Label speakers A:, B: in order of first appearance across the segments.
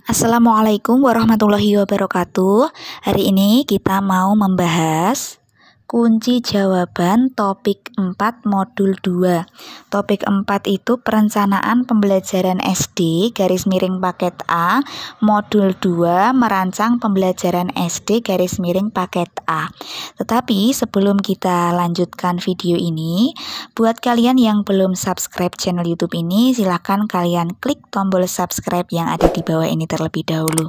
A: Assalamualaikum warahmatullahi wabarakatuh. Hari ini kita mau membahas kunci jawaban topik 4 modul 2. Topik 4 itu perencanaan pembelajaran SD garis miring paket A, modul 2 merancang pembelajaran SD garis miring paket A. Tetapi sebelum kita lanjutkan video ini, buat kalian yang belum subscribe channel YouTube ini, silahkan kalian klik tombol subscribe yang ada di bawah ini terlebih dahulu.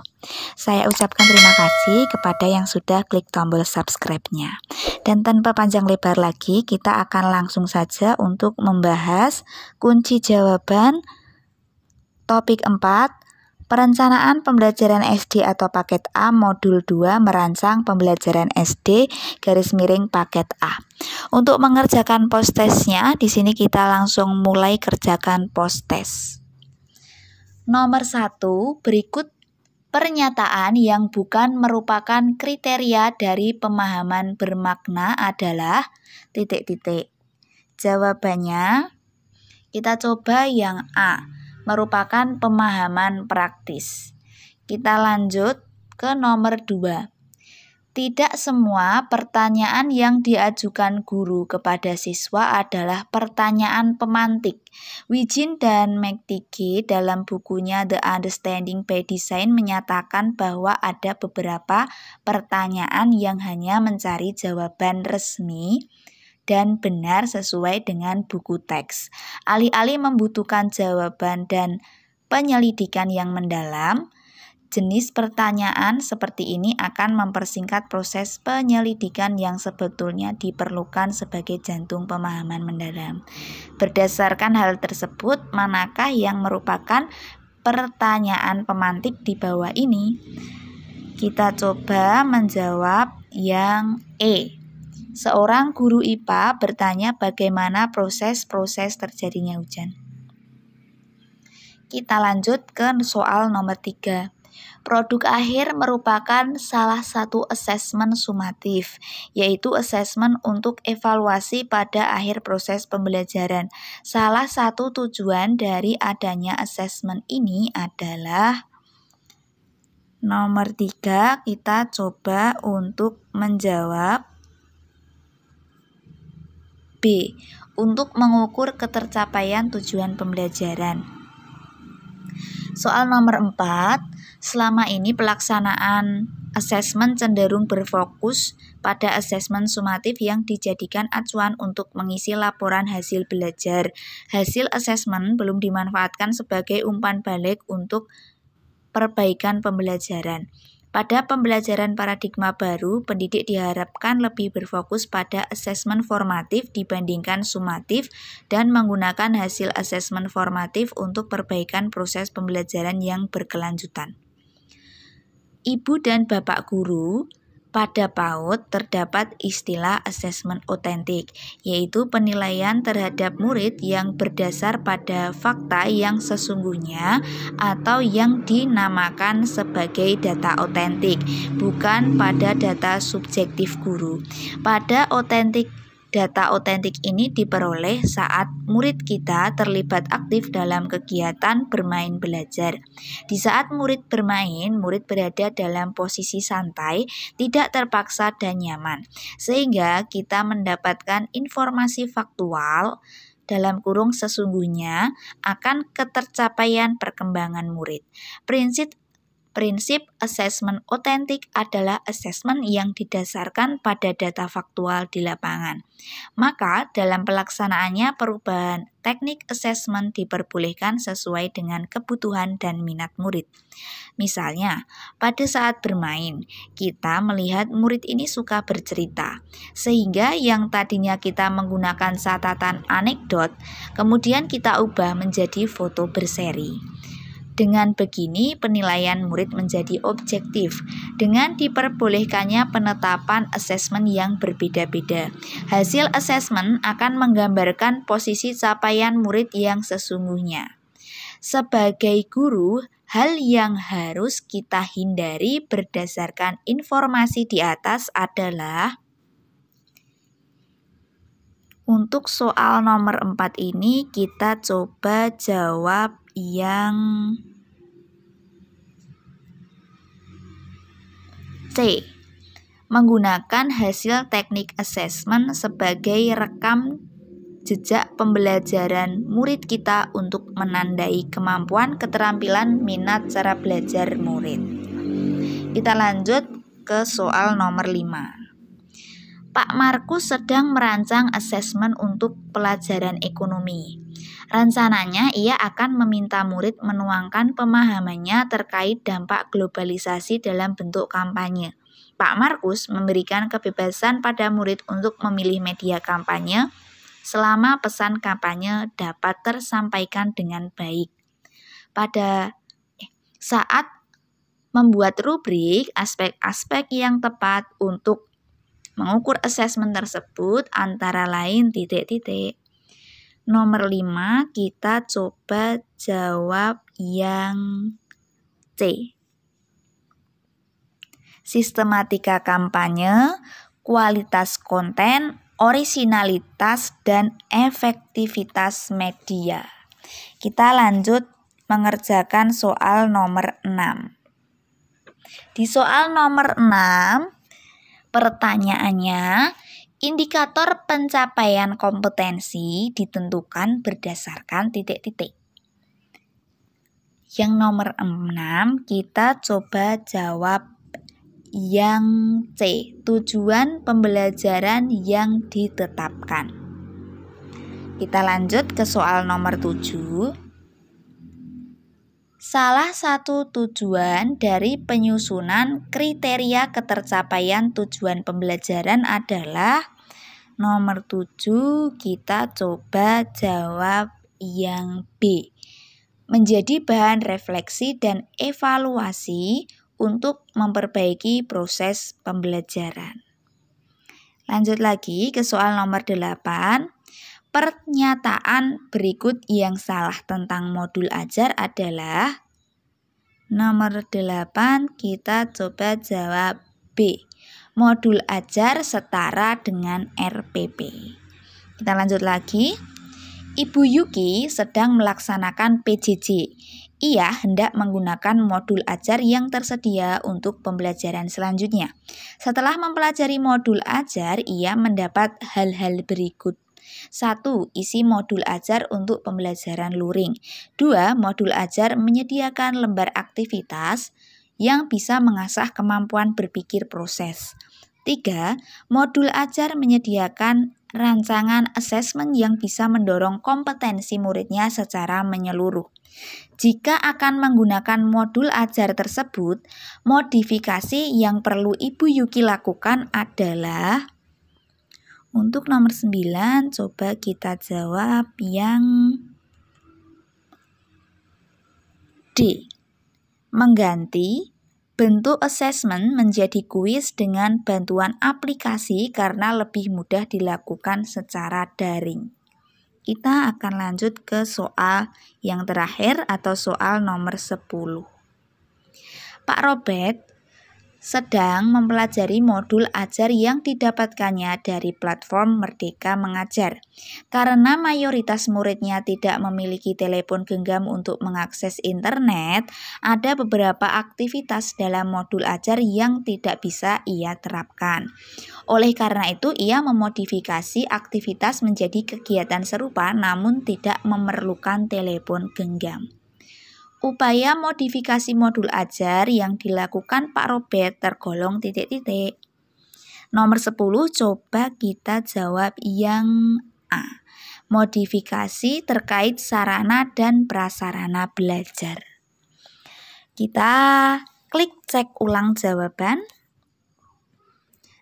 A: Saya ucapkan terima kasih kepada yang sudah klik tombol subscribe-nya. Dan tanpa panjang lebar lagi, kita akan langsung saja untuk membahas kunci jawaban topik 4, perencanaan pembelajaran SD atau paket A modul 2 merancang pembelajaran SD garis miring paket A. Untuk mengerjakan post-testnya, di sini kita langsung mulai kerjakan post-test. Nomor 1, berikut pernyataan yang bukan merupakan kriteria dari pemahaman bermakna adalah ... Jawabannya, kita coba yang A, merupakan pemahaman praktis. Kita lanjut ke nomor 2. Tidak semua pertanyaan yang diajukan guru kepada siswa adalah pertanyaan pemantik. Wijin dan McTighe dalam bukunya The Understanding by Design menyatakan bahwa ada beberapa pertanyaan yang hanya mencari jawaban resmi dan benar sesuai dengan buku teks. Alih-alih membutuhkan jawaban dan penyelidikan yang mendalam, jenis pertanyaan seperti ini akan mempersingkat proses penyelidikan yang sebetulnya diperlukan sebagai jantung pemahaman mendalam. Berdasarkan hal tersebut, manakah yang merupakan pertanyaan pemantik di bawah ini? Kita coba menjawab yang E. Seorang guru IPA bertanya bagaimana proses-proses terjadinya hujan. Kita lanjut ke soal nomor 3. Produk akhir merupakan salah satu asesmen sumatif, yaitu asesmen untuk evaluasi pada akhir proses pembelajaran. Salah satu tujuan dari adanya asesmen ini adalah nomor 3, kita coba untuk menjawab B, untuk mengukur ketercapaian tujuan pembelajaran. Soal nomor 4, selama ini pelaksanaan asesmen cenderung berfokus pada asesmen sumatif yang dijadikan acuan untuk mengisi laporan hasil belajar. Hasil asesmen belum dimanfaatkan sebagai umpan balik untuk perbaikan pembelajaran. Pada pembelajaran paradigma baru, pendidik diharapkan lebih berfokus pada asesmen formatif dibandingkan sumatif dan menggunakan hasil asesmen formatif untuk perbaikan proses pembelajaran yang berkelanjutan. Ibu dan Bapak guru, pada PAUD terdapat istilah asesmen otentik, yaitu penilaian terhadap murid yang berdasar pada fakta yang sesungguhnya atau yang dinamakan sebagai data otentik, bukan pada data subjektif guru. Data otentik ini diperoleh saat murid kita terlibat aktif dalam kegiatan bermain belajar. Di saat murid bermain, murid berada dalam posisi santai, tidak terpaksa dan nyaman, sehingga kita mendapatkan informasi faktual dalam kurung sesungguhnya akan ketercapaian perkembangan murid. Prinsip asesmen otentik adalah asesmen yang didasarkan pada data faktual di lapangan. Maka dalam pelaksanaannya perubahan teknik asesmen diperbolehkan sesuai dengan kebutuhan dan minat murid. Misalnya, pada saat bermain, kita melihat murid ini suka bercerita, sehingga yang tadinya kita menggunakan catatan anekdot, kemudian kita ubah menjadi foto berseri. Dengan begini, penilaian murid menjadi objektif dengan diperbolehkannya penetapan asesmen yang berbeda-beda. Hasil asesmen akan menggambarkan posisi capaian murid yang sesungguhnya. Sebagai guru, hal yang harus kita hindari berdasarkan informasi di atas adalah untuk soal nomor 4 ini kita coba jawab yang C. Menggunakan hasil teknik assessment sebagai rekam jejak pembelajaran murid kita untuk menandai kemampuan, keterampilan, minat, cara belajar murid. Kita lanjut ke soal nomor 5. Pak Markus sedang merancang asesmen untuk pelajaran ekonomi. Rencananya ia akan meminta murid menuangkan pemahamannya terkait dampak globalisasi dalam bentuk kampanye. Pak Markus memberikan kebebasan pada murid untuk memilih media kampanye selama pesan kampanye dapat tersampaikan dengan baik. Pada saat membuat rubrik, aspek-aspek yang tepat untuk mengukur asesmen tersebut antara lain titik-titik. Nomor 5, kita coba jawab yang C. Sistematika kampanye, kualitas konten, orisinalitas, dan efektivitas media. Kita lanjut mengerjakan soal nomor 6. Di soal nomor 6, pertanyaannya, indikator pencapaian kompetensi ditentukan berdasarkan titik-titik. Yang nomor 6, kita coba jawab yang C, tujuan pembelajaran yang ditetapkan. Kita lanjut ke soal nomor 7. Salah satu tujuan dari penyusunan kriteria ketercapaian tujuan pembelajaran adalah nomor 7, kita coba jawab yang B, menjadi bahan refleksi dan evaluasi untuk memperbaiki proses pembelajaran. Lanjut lagi ke soal nomor 8. Pernyataan berikut yang salah tentang modul ajar adalah nomor 8, kita coba jawab B. Modul ajar setara dengan RPP. Kita lanjut lagi. Ibu Yuki sedang melaksanakan PJJ. Ia hendak menggunakan modul ajar yang tersedia untuk pembelajaran selanjutnya. Setelah mempelajari modul ajar, ia mendapat hal-hal berikut. 1. Isi modul ajar untuk pembelajaran luring. 2. Modul ajar menyediakan lembar aktivitas yang bisa mengasah kemampuan berpikir proses. 3. Modul ajar menyediakan rancangan asesmen yang bisa mendorong kompetensi muridnya secara menyeluruh. Jika akan menggunakan modul ajar tersebut, modifikasi yang perlu Ibu Yuki lakukan adalah untuk nomor 9, coba kita jawab yang D. Mengganti bentuk asesmen menjadi kuis dengan bantuan aplikasi karena lebih mudah dilakukan secara daring. Kita akan lanjut ke soal yang terakhir atau soal nomor 10. Pak Robert sedang mempelajari modul ajar yang didapatkannya dari platform Merdeka Mengajar. Karena mayoritas muridnya tidak memiliki telepon genggam untuk mengakses internet, ada beberapa aktivitas dalam modul ajar yang tidak bisa ia terapkan. Oleh karena itu, ia memodifikasi aktivitas menjadi kegiatan serupa namun tidak memerlukan telepon genggam. Upaya modifikasi modul ajar yang dilakukan Pak Robert tergolong titik-titik. Nomor 10, coba kita jawab yang A. Modifikasi terkait sarana dan prasarana belajar. Kita klik cek ulang jawaban.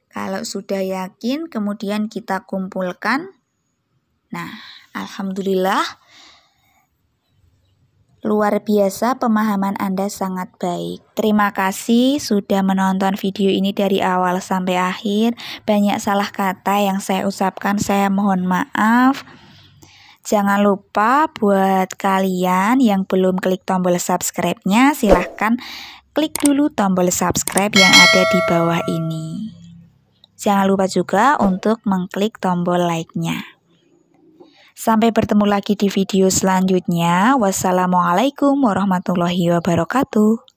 A: Kalau sudah yakin, kemudian kita kumpulkan. Nah, alhamdulillah. Luar biasa, pemahaman Anda sangat baik. Terima kasih sudah menonton video ini dari awal sampai akhir. Banyak salah kata yang saya ucapkan, saya mohon maaf. Jangan lupa buat kalian yang belum klik tombol subscribe-nya, silahkan klik dulu tombol subscribe yang ada di bawah ini. Jangan lupa juga untuk mengklik tombol like-nya. Sampai bertemu lagi di video selanjutnya. Wassalamualaikum warahmatullahi wabarakatuh.